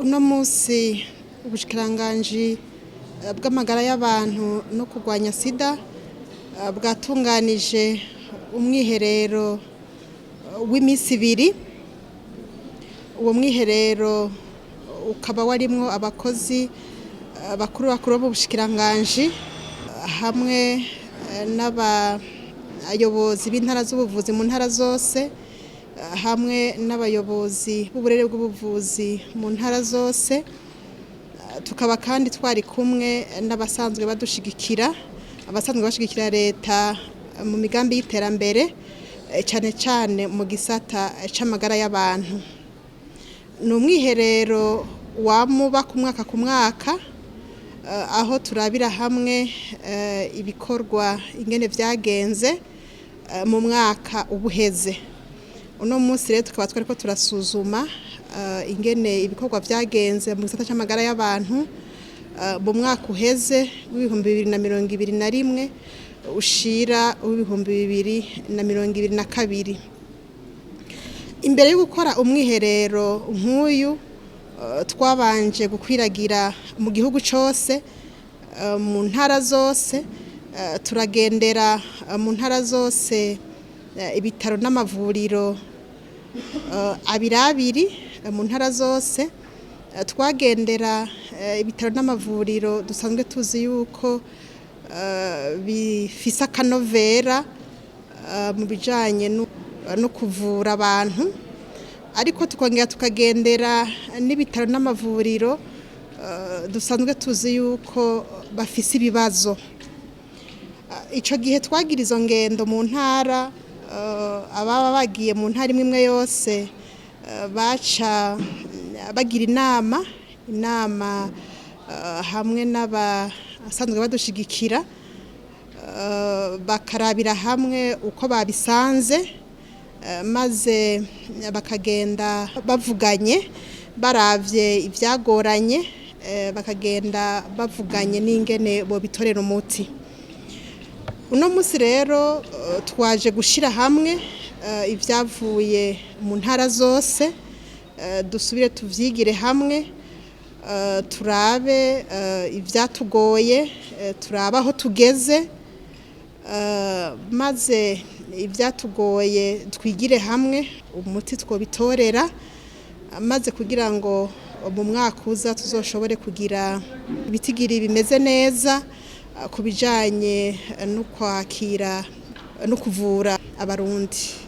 Uno munsi ubushikiranganji bw'amagara y'abantu no kurwanya Sida bwatunganije umwiherero w'imisi 2. Uwo mwiherero ukaba warimwo abakozi bakuru b'ubushikiranganji hamwe n'abayobozi b'intara z'ubuvuzi mu ntara zose, hamwe n'abayobozi b'uburere bw'ubuvuzi mu ntara zose. Tukaba kandi twari kumwe n'abasanzwe badushigikira, bashigikira leta mu migambi y'iterambere, cyane cyane mu gisata c'amagara y'abantu. Ni umwiherero wamuba ku mwaka aho turabira hamwe ibikorwa ingene vyagenze mu mwaka ubuheze. Uno munsi rero tukaba twariko turasuzuma ingene ibikorwa vyagenze mu gisata c'amagara y'abantu mu mwaka uheze w'2021 ushira w'2022. Imbere yo gukora umwiherero nk'uyu twabanje gukwiragira mu gihugu cose, mu ntara zose, turagendera mu ntara zose ibitaro n'amavuriro abiri mu ntara zose. Twagendera ibitaro n'amavuriro dusanzwe tuzi yuko bifise akanovera mu bijanye no kuvura abantu, ariko tukongera tukagendera n'ibitaro n'amavuriro dusanzwe tuzi yuko bafise ibibazo. Ico gihe twagira izo ngendo mu ntara, ababa bagiye mu ntara imwe yose baca bagira inama hamwe n'abasanzwe badushigikira, bakarabira hamwe uko babisanze, maze bakagenda bavuganye baravye ivyagoranye, bakagenda bavuganye n'ingene bobitorera umuti. Uno munsi rero twaje gushira hamwe ivyavuye mu ntara zose, dusubire tuvyigire hamwe, turabe ivyatugoye, turabe aho tugeze, maze ivyatugoye twigire hamwe umuti twobitorera, maze kugira ngo mu mwaka uza tuzoshobore kugira ibitigiri bimeze neza kubijanye no kwakira no kuvura abarundi.